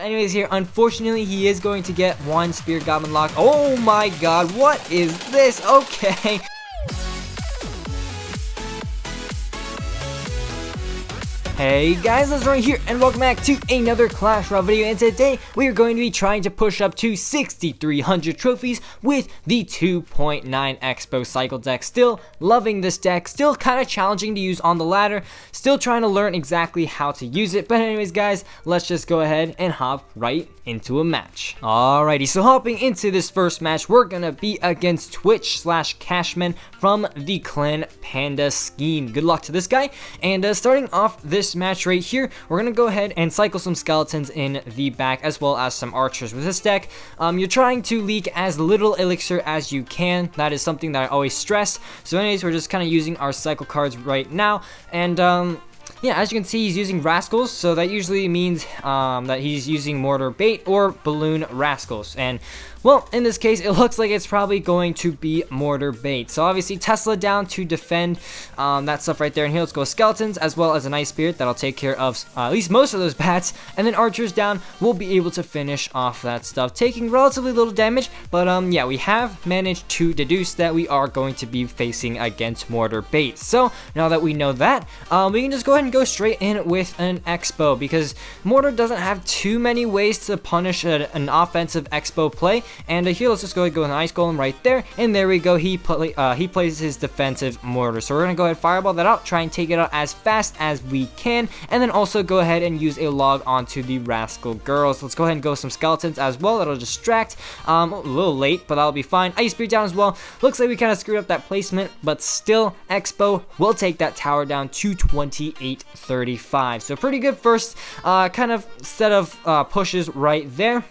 anyways here, unfortunately, he is going to get one Spirit Goblin lock. Oh my god, what is this? Okay. Hey guys, let's right here and welcome back to another Clash Royale video, and today we are going to be trying to push up to 6,300 trophies with the 2.9 Expo cycle deck. Still loving this deck, still kind of challenging to use on the ladder, still trying to learn exactly how to use it, but anyways guys, let's just go ahead and hop right into a match. Alrighty, so hopping into this first match, we're gonna be against Twitch/Cashman from the Clan Panda scheme. Good luck to this guy, and starting off this match right here, we're gonna go ahead and cycle some skeletons in the back as well as some archers. With this deck, you're trying to leak as little elixir as you can. That is something that I always stress. So anyways, we're just kind of using our cycle cards right now, and yeah, as you can see, he's using rascals, so that usually means that he's using mortar bait or balloon rascals. And well, in this case, it looks like it's probably going to be mortar bait. So obviously Tesla down to defend that stuff right there. And here, let's go with skeletons as well as an ice spirit that'll take care of at least most of those bats. And then archers down will be able to finish off that stuff, taking relatively little damage. But yeah, we have managed to deduce that we are going to be facing against mortar bait. So now that we know that, we can just go ahead and go straight in with an expo, because mortar doesn't have too many ways to punish an offensive expo play. And here, let's just go ahead and go with an ice golem right there, and there we go. He plays his defensive mortar, so we're gonna go ahead and fireball that out, try and take it out as fast as we can, and then also go ahead and use a log onto the rascal girls. Let's go ahead and go with some skeletons as well. That'll distract. A little late, but that'll be fine. Ice spirit down as well. Looks like we kind of screwed up that placement, but still, expo will take that tower down to 2835. So pretty good first kind of set of pushes right there.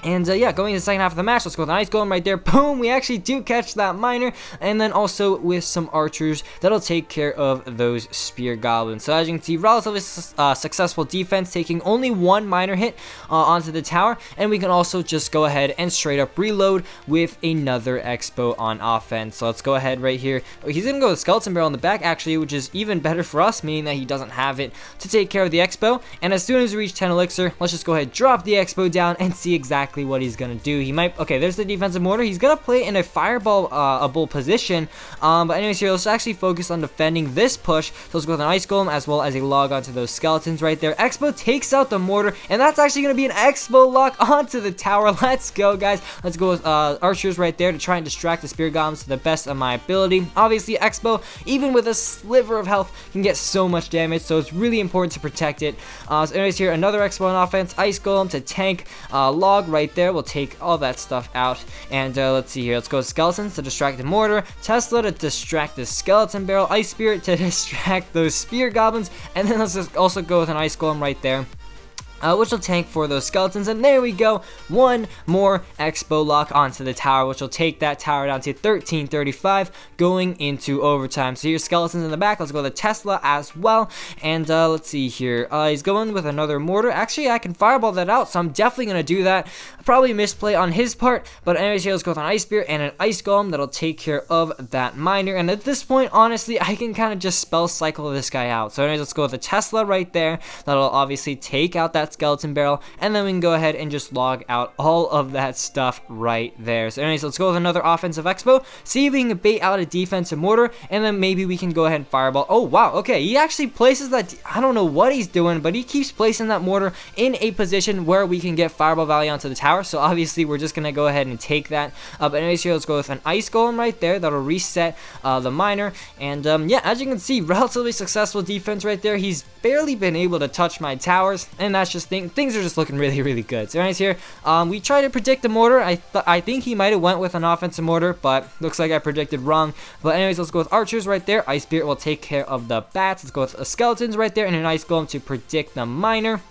And yeah, going into the second half of the match, let's go with an ice golem right there. Boom, we actually do catch that miner, and then also with some archers that'll take care of those spear goblins. So as you can see, relatively successful defense, taking only one miner hit onto the tower, and we can also just go ahead and straight up reload with another expo on offense. So let's go ahead right here. He's gonna go with skeleton barrel in the back actually, which is even better for us, meaning that he doesn't have it to take care of the expo. And as soon as we reach 10 elixir, let's just go ahead, drop the expo down, and see exactly what he's gonna do. He might, okay, there's the defensive mortar. He's gonna play in a fireball-able position, but anyways here, let's actually focus on defending this push. So let's go with an ice golem as well as a log onto those skeletons right there. Expo takes out the mortar, and that's actually gonna be an expo lock onto the tower. Let's go, guys. Let's go with archers right there to try and distract the spear goblins to the best of my ability. Obviously, expo, even with a sliver of health, can get so much damage, so it's really important to protect it. So anyways here, another expo on offense, ice golem to tank, log right there will take all that stuff out. And let's see here, let's go with skeletons to distract the mortar, Tesla to distract the skeleton barrel, ice spirit to distract those spear goblins, and then let's just also go with an ice golem right there, which will tank for those skeletons. And there we go, one more expo lock onto the tower, which will take that tower down to 1335 going into overtime. So here's skeletons in the back. Let's go with a Tesla as well, and let's see here, he's going with another mortar. Actually, I can fireball that out, so I'm definitely gonna do that. Probably misplay on his part, but anyways here, let's go with an ice spear and an ice golem that'll take care of that miner. And at this point, honestly, I can kind of just spell cycle this guy out. So anyways, let's go with a Tesla right there. That'll obviously take out that skeleton barrel, and then we can go ahead and just log out all of that stuff right there. So anyways, let's go with another offensive expo, see if we can bait out a defensive mortar, and then maybe we can go ahead and fireball. Oh wow, okay, he actually places that, I don't know what he's doing, but he keeps placing that mortar in a position where we can get fireball value onto the tower. So obviously we're just gonna go ahead and take that. But anyways here, let's go with an ice golem right there that'll reset the miner. And yeah, as you can see, relatively successful defense right there. He's barely been able to touch my towers, and that's just things are just looking really, really good. So anyways here, we tried to predict the mortar. I think he might have went with an offensive mortar, but looks like I predicted wrong. But anyways, let's go with archers right there. Ice spirit will take care of the bats. Let's go with skeletons right there and an ice golem to predict the miner.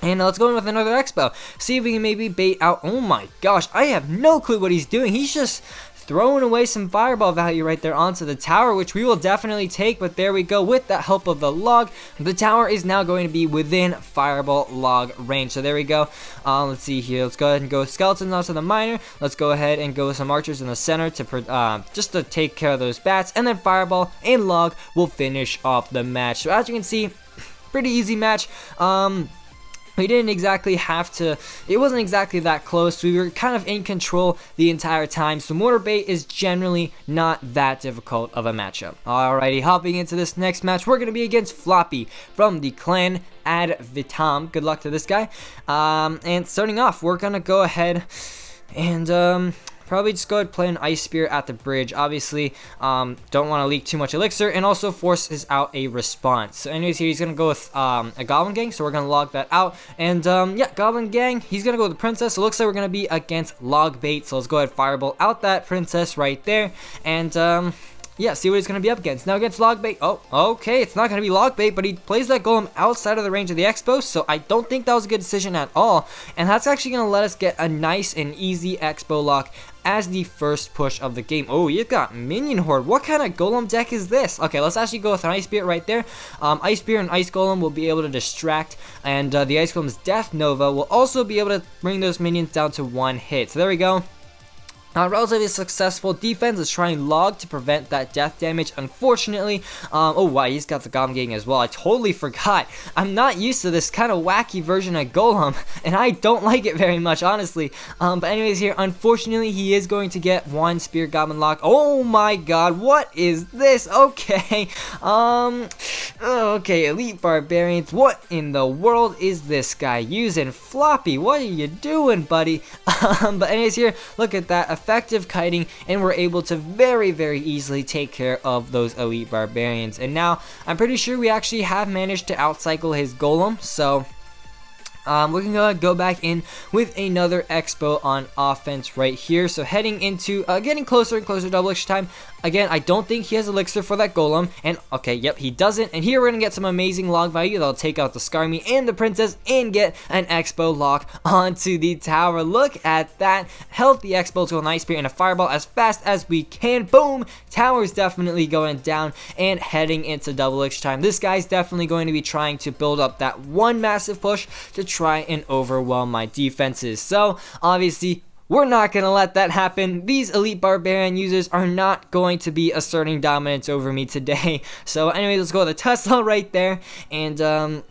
And let's go in with another expo. See if we can maybe bait out. Oh my gosh, I have no clue what he's doing. He's just throwing away some fireball value right there onto the tower, which we will definitely take. But there we go, with the help of the log, the tower is now going to be within fireball log range. So there we go. Let's see here, let's go ahead and go with skeletons onto the miner. Let's go ahead and go with some archers in the center to just to take care of those bats, and then fireball and log will finish off the match. So as you can see, pretty easy match. we didn't exactly have to, it wasn't exactly that close. We were kind of in control the entire time, so mortar bait is generally not that difficult of a matchup. Alrighty, hopping into this next match, we're going to be against Floppy from the clan Ad Vitam. Good luck to this guy. And starting off, we're going to go ahead and probably just go ahead and play an Ice Spear at the bridge. Obviously, don't want to leak too much elixir, and also forces out a response. So anyways, here he's going to go with a Goblin Gang, so we're going to log that out. And yeah, Goblin Gang, he's going to go with the Princess. So it looks like we're going to be against Log Bait, so let's go ahead and Fireball out that Princess right there. And yeah, see what he's going to be up against. Now against Log Bait, oh, okay, it's not going to be Log Bait, but he plays that Golem outside of the range of the Expo, so I don't think that was a good decision at all. And that's actually going to let us get a nice and easy Expo lock as the first push of the game. Oh, you've got Minion Horde. What kind of Golem deck is this? Okay, let's actually go with an Ice Spear right there. Ice Spear and Ice Golem will be able to distract, and the Ice Golem's Death Nova will also be able to bring those minions down to 1 hit. So there we go. Relatively successful defense is trying Log to prevent that death damage. Unfortunately, oh wow, he's got the Goblin Gang as well. I totally forgot. I'm not used to this kind of wacky version of Golem, and I don't like it very much, honestly. But anyways, here, unfortunately, he is going to get 1 Spear Goblin lock. Oh my god, what is this? Okay, okay, Elite Barbarians. What in the world is this guy using? Floppy, what are you doing, buddy? But anyways, here, look at that. Effective kiting, and we're able to very easily take care of those Elite Barbarians. And now I'm pretty sure we actually have managed to outcycle his Golem, so we're gonna go back in with another Expo on offense right here. So heading into getting closer and closer to double elixir time. Again, I don't think he has elixir for that Golem, and okay, yep, he doesn't. And here we're gonna get some amazing log value that'll take out the Skarmy and the Princess and get an Expo lock onto the tower. Look at that healthy Expo to an Ice Spear and a Fireball as fast as we can. Boom! Tower's definitely going down and heading into double elixir time. This guy's definitely going to be trying to build up that one massive push to try and overwhelm my defenses. So obviously, we're not going to let that happen. These Elite Barbarian users are not going to be asserting dominance over me today. So anyway, let's go with a Tesla right there. And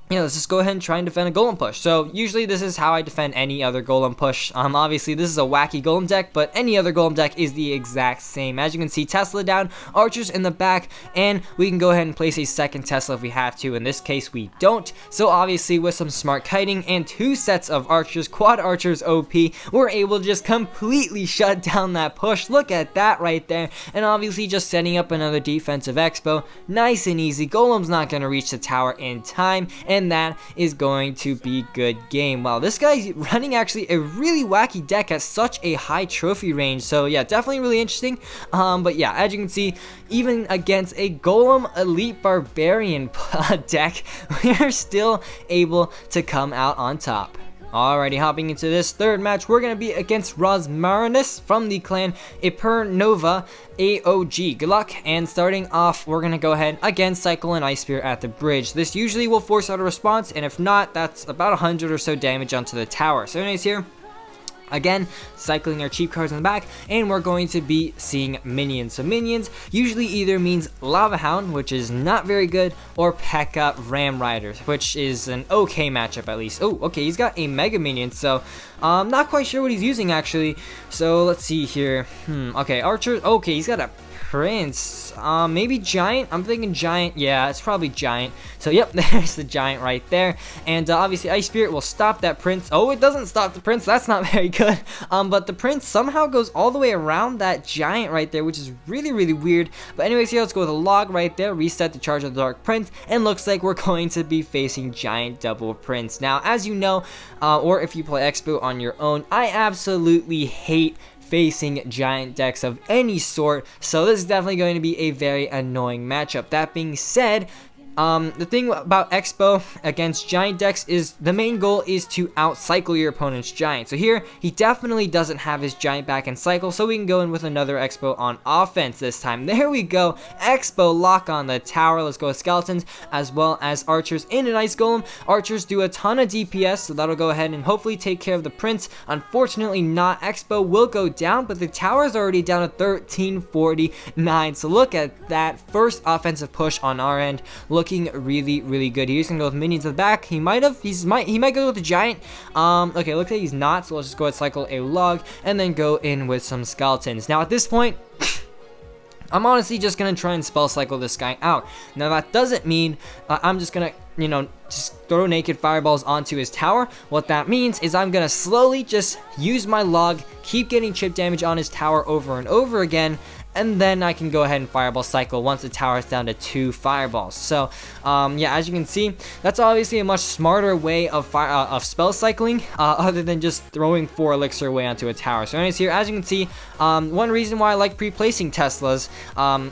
yeah, let's just go ahead and try and defend a Golem push. So usually this is how I defend any other Golem push. Obviously this is a wacky Golem deck, but any other Golem deck is the exact same. As you can see, Tesla down, archers in the back, and we can go ahead and place a second Tesla if we have to. In this case, we don't. So obviously with some smart kiting and 2 sets of archers, quad archers OP, we're able to just completely shut down that push. Look at that right there. And obviously just setting up another defensive Expo. Nice and easy. Golem's not going to reach the tower in time, and that is going to be good game. Wow, this guy's running actually a really wacky deck at such a high trophy range. So yeah, definitely really interesting. But yeah, as you can see, even against a Golem Elite Barbarian deck, we're still able to come out on top. Alrighty, hopping into this third match, we're going to be against Rosmarinus from the clan Ipernova AOG. Good luck, and starting off, we're going to go ahead again, cycle an Ice Spear at the bridge. This usually will force out a response, and if not, that's about 100 or so damage onto the tower. So anyways here, again, cycling our cheap cards in the back, and we're going to be seeing minions. So minions usually either means Lava Hound, which is not very good, or P.E.K.K.A. Ram Riders, which is an okay matchup at least. Oh, okay, he's got a Mega Minion, so I'm not quite sure what he's using actually. So let's see here. Okay, Archer. Okay, he's got a Prince. Maybe Giant. I'm thinking Giant. Yeah, it's probably Giant. So yep, there's the Giant right there. And obviously Ice Spirit will stop that Prince. Oh, it doesn't stop the Prince. That's not very good. But the Prince somehow goes all the way around that Giant right there, which is really weird. But anyways, here, let's go with a Log right there. Reset the charge of the Dark Prince. And looks like we're going to be facing Giant Double Prince. Now, as you know, or if you play Expo on your own, I absolutely hate facing giant decks of any sort, so this is definitely going to be a very annoying matchup. That being said, the thing about Expo against giant decks is the main goal is to outcycle your opponent's giant. So here, he definitely doesn't have his giant back in cycle, so we can go in with another Expo on offense this time. There we go, Expo lock on the tower. Let's go with skeletons as well as archers and an ice golem. Archers do a ton of DPS, so that'll go ahead and hopefully take care of the prince. Unfortunately not, Expo will go down, but the tower is already down to 1349. So look at that first offensive push on our end. Look looking really good here. He's gonna go with minions in the back. He might go with the giant. Okay, looks like he's not, so let's just go ahead and cycle a log and then go in with some skeletons. Now at this point, I'm honestly just gonna try and spell cycle this guy out. Now that doesn't mean I'm just gonna, you know, just throw naked fireballs onto his tower. What that means is I'm gonna slowly just use my log, keep getting chip damage on his tower over and over again, and then I can go ahead and fireball cycle once the tower is down to 2 fireballs. So yeah, as you can see, that's obviously a much smarter way of spell cycling other than just throwing 4 elixir away onto a tower. So anyways, here, as you can see, one reason why I like pre-placing Teslas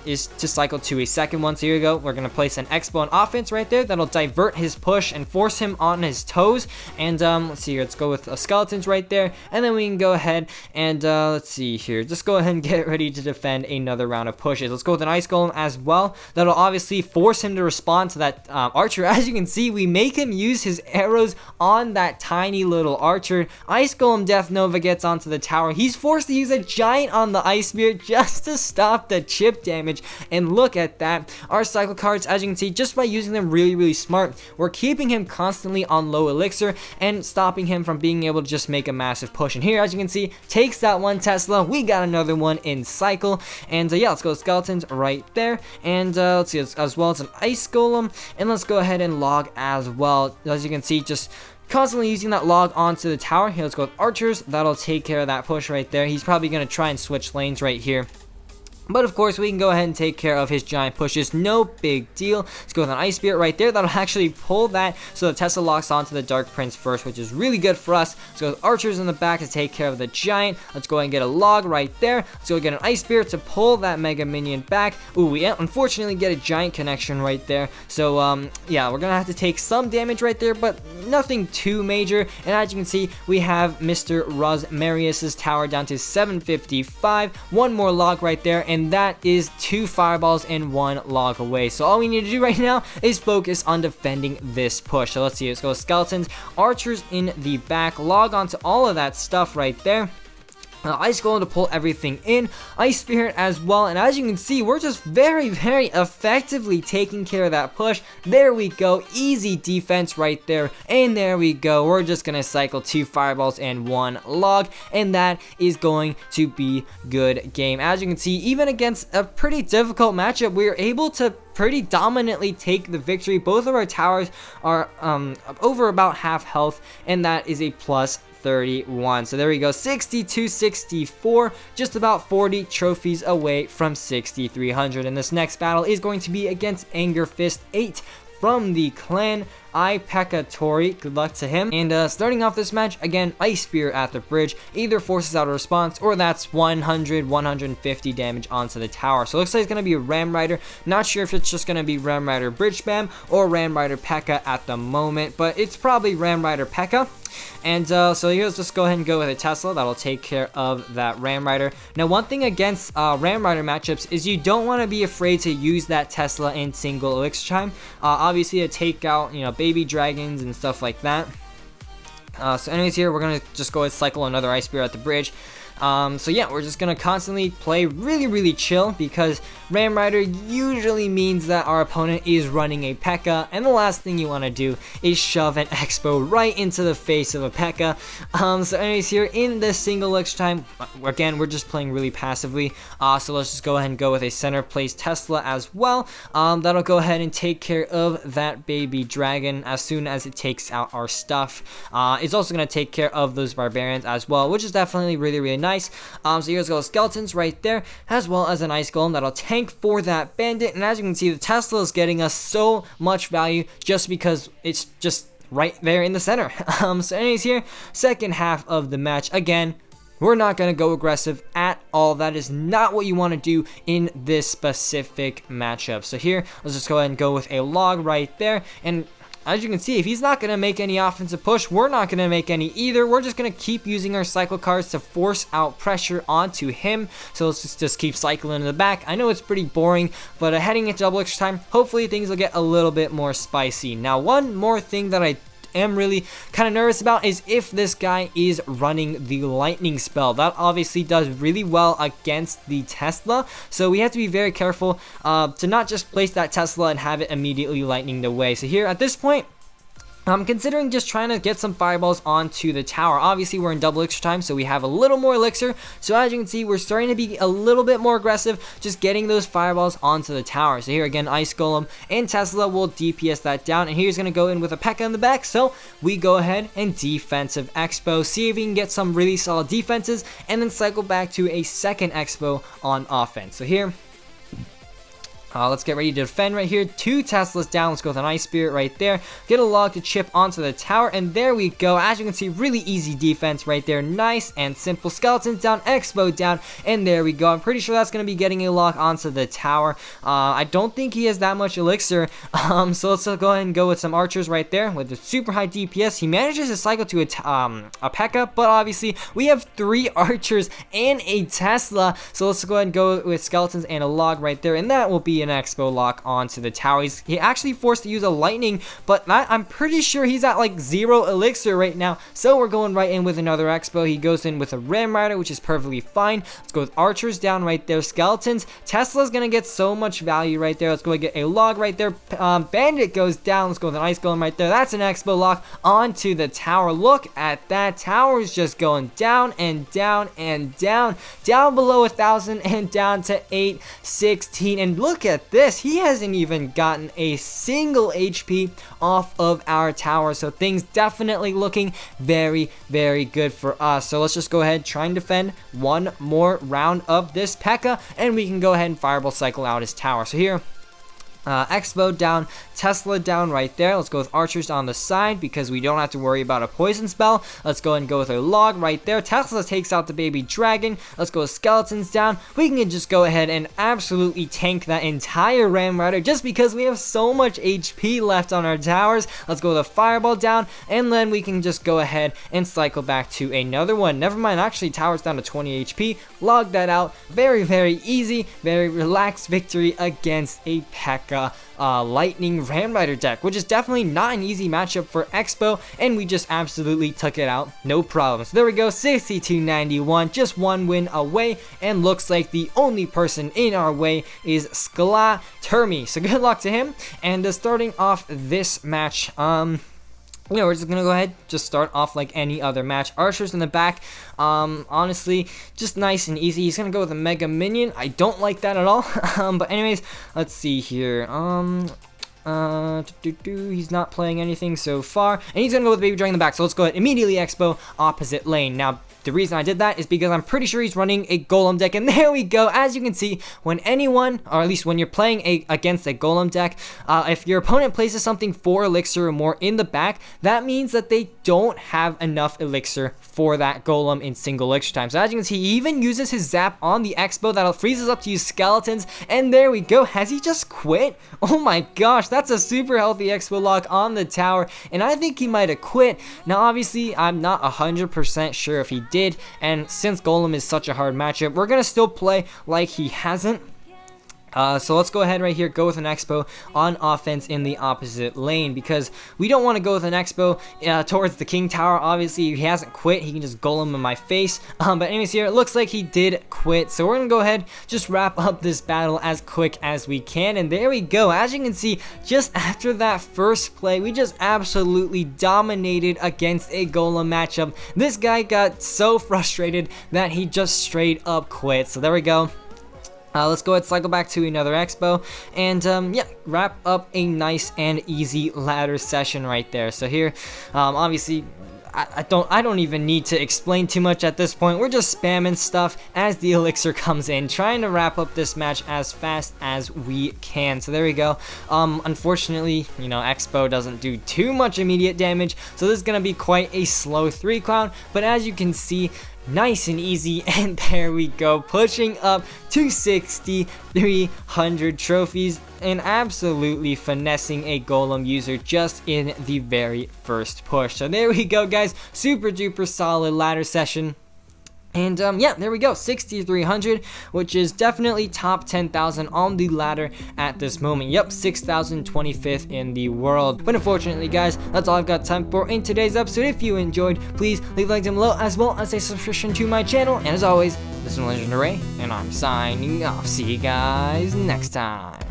is to cycle to a second one. So here we go, we're gonna place an expo on offense right there. That'll divert his push and force him on his toes. And let's see here, let's go with skeletons right there, and then we can go ahead and let's see here, just go ahead and get ready to defend another round of pushes. Let's go with an ice golem as well. That'll obviously force him to respond to that archer. As you can see, we make him use his arrows on that tiny little archer. Ice golem Death Nova gets onto the tower. He's forced to use a giant on the ice spear just to stop the chip damage. And look at that, our cycle cards, as you can see, just by using them really smart, we're keeping him constantly on low elixir and stopping him from being able to just make a massive push. And here, as you can see, takes that one Tesla. We got another one in cycle. And yeah, let's go with skeletons right there. And let's see, as well as an ice golem. And let's go ahead and log as well. As you can see, just constantly using that log onto the tower. Here, let's go with archers. That'll take care of that push right there. He's probably going to try and switch lanes right here. But of course, we can go ahead and take care of his giant pushes. No big deal. Let's go with an ice spirit right there. That'll actually pull that so the Tesla locks onto the Dark Prince first, which is really good for us. Let's go with archers in the back to take care of the giant. Let's go ahead and get a log right there. Let's go get an ice spirit to pull that mega minion back. Ooh, we unfortunately get a giant connection right there. So yeah, we're gonna have to take some damage right there, but nothing too major. And as you can see, we have Mr. Rosmarius's tower down to 755. One more log right there, and that is 2 fireballs and 1 log away. So all we need to do right now is focus on defending this push. So let's see, let's go with skeletons, archers in the back, log onto all of that stuff right there. Ice Golem to pull everything in, Ice Spirit as well, and as you can see, we're just very effectively taking care of that push. There we go, easy defense right there, and there we go. We're just gonna cycle 2 fireballs and 1 log, and that is going to be good game. As you can see, even against a pretty difficult matchup, we were able to pretty dominantly take the victory. Both of our towers are over about half health, and that is a plus 31. So there we go, 62-64, just about 40 trophies away from 6,300. And this next battle is going to be against Anger Fist 8 from the clan Ipekatori. Good luck to him. And starting off this match, again, Ice Spear at the bridge either forces out a response, or that's 150 damage onto the tower. So it looks like it's going to be a Ram Rider. Not sure if it's just going to be Ram Rider Bridge Spam or Ram Rider P.E.K.K.A at the moment, but it's probably Ram Rider P.E.K.K.A. And so here's just go ahead and go with a Tesla. That'll take care of that Ram Rider. Now, one thing against Ram Rider matchups is you don't want to be afraid to use that Tesla in single elixir time. Obviously, to take out, you know, baby dragons and stuff like that. So anyways, here we're gonna just go ahead and cycle another Ice Spear at the bridge. So yeah, we're just gonna constantly play really chill, because Ram Rider usually means that our opponent is running a P.E.K.K.A, and the last thing you want to do is shove an Expo right into the face of a P.E.K.K.A. So anyways, here in this single elixir time, again, we're just playing really passively. So let's just go ahead and go with a center place Tesla as well. That'll go ahead and take care of that baby dragon as soon as it takes out our stuff. It's also gonna take care of those barbarians as well, which is definitely really nice. So here's go skeletons right there, as well as an ice golem that'll tank for that bandit. And as you can see, the Tesla is getting us so much value just because it's just right there in the center. So anyways, here, second half of the match, again, we're not going to go aggressive at all. That is not what you want to do in this specific matchup. So here, let's just go ahead and go with a log right there. And as you can see, if he's not going to make any offensive push, we're not going to make any either. We're just going to keep using our cycle cards to force out pressure onto him. So let's just keep cycling in the back. I know it's pretty boring, but heading into double extra time, hopefully things will get a little bit more spicy. Now, one more thing that I am really kind of nervous about is if this guy is running the lightning spell. That obviously does really well against the Tesla, so we have to be very careful to not just place that Tesla and have it immediately lightning away. So here at this point, I'm considering just trying to get some fireballs onto the tower. Obviously, we're in double elixir time, so we have a little more elixir. So as you can see, we're starting to be a little bit more aggressive, just getting those fireballs onto the tower. So here again, Ice Golem and Tesla will DPS that down. And here's going to go in with a P.E.K.K.A. in the back. So we go ahead and defensive expo, see if we can get some really solid defenses, and then cycle back to a second expo on offense. So here, let's get ready to defend right here. 2 Teslas down. Let's go with an Ice Spirit right there. Get a log to chip onto the tower, and there we go. As you can see, really easy defense right there. Nice and simple. Skeletons down, Expo down, and there we go. I'm pretty sure that's going to be getting a log onto the tower. I don't think he has that much elixir, so let's go ahead and go with some archers right there with the super high DPS. He manages to cycle to a P.E.K.K.A., but obviously we have 3 archers and a Tesla, so let's go ahead and go with skeletons and a log right there, and that will be an expo lock onto the tower. He actually forced to use a lightning, but I'm pretty sure he's at like 0 elixir right now, so we're going right in with another expo. He goes in with a ram rider, which is perfectly fine. Let's go with archers down right there. Skeletons. Tesla's gonna get so much value right there. Let's go and get a log right there. Bandit goes down. Let's go with an ice golem right there. That's an expo lock onto the tower. Look at that. Tower is just going down and down and down below 1,000 and down to 816. And look at this, he hasn't even gotten a single HP off of our tower, so things definitely looking very, very good for us. So let's just go ahead, try and defend one more round of this P.E.K.K.A., and we can go ahead and fireball cycle out his tower. So here, Expo down, Tesla down right there. Let's go with archers on the side because we don't have to worry about a poison spell. Let's go and go with a log right there. Tesla takes out the baby dragon. Let's go with skeletons down. We can just go ahead and absolutely tank that entire ram rider just because we have so much HP left on our towers. Let's go with a fireball down, and then we can just go ahead and cycle back to another one. Never mind, actually tower's down to 20 HP. Log that out. Very, very easy, very relaxed victory against a P.E.K.K.A. Lightning Ram Rider deck, which is definitely not an easy matchup for Expo, and we just absolutely took it out, no problem. So there we go, 6291, just one win away, and looks like the only person in our way is Skla Termi. So good luck to him. And starting off this match, we're just gonna go ahead, just start off like any other match. Archers in the back, honestly, just nice and easy. He's gonna go with a mega minion. I don't like that at all. But anyways, let's see here. He's not playing anything so far, and he's gonna go with baby dragon in the back. So let's go ahead, immediately expo opposite lane. Now, the reason I did that is because I'm pretty sure he's running a golem deck, and there we go. As you can see, when anyone, or at least when you're playing against a golem deck, if your opponent places something 4 elixir or more in the back, that means that they don't have enough elixir for that golem in single elixir time. So as you can see, he even uses his zap on the expo that freezes up to use skeletons, and there we go. Has he just quit? Oh my gosh, that's a super healthy expo lock on the tower, and I think he might have quit. Now obviously, I'm not 100% sure if he did, and since golem is such a hard matchup, we're gonna still play like he hasn't. So let's go ahead right here, go with an expo on offense in the opposite lane, because we don't want to go with an expo towards the king tower. Obviously, he hasn't quit. He can just golem in my face. But anyways, here, it looks like he did quit. So we're going to go ahead, just wrap up this battle as quick as we can. And there we go. As you can see, just after that first play, we just absolutely dominated against a golem matchup. This guy got so frustrated that he just straight up quit. So there we go. Let's go ahead, cycle back to another expo, and yeah, wrap up a nice and easy ladder session right there. So here, obviously, I don't even need to explain too much at this point. We're just spamming stuff as the elixir comes in, trying to wrap up this match as fast as we can. So there we go. Unfortunately, you know, Expo doesn't do too much immediate damage, so this is gonna be quite a slow 3 crown. But as you can see, nice and easy, and there we go, pushing up to 6,300 trophies and absolutely finessing a golem user just in the very first push. So there we go, guys, super duper solid ladder session. And yeah, there we go, 6,300, which is definitely top 10,000 on the ladder at this moment. Yep, 6,025th in the world. But unfortunately, guys, that's all I've got time for in today's episode. If you enjoyed, please leave a like down below, as well as a subscription to my channel. And as always, this is Legendaray, and I'm signing off. See you guys next time.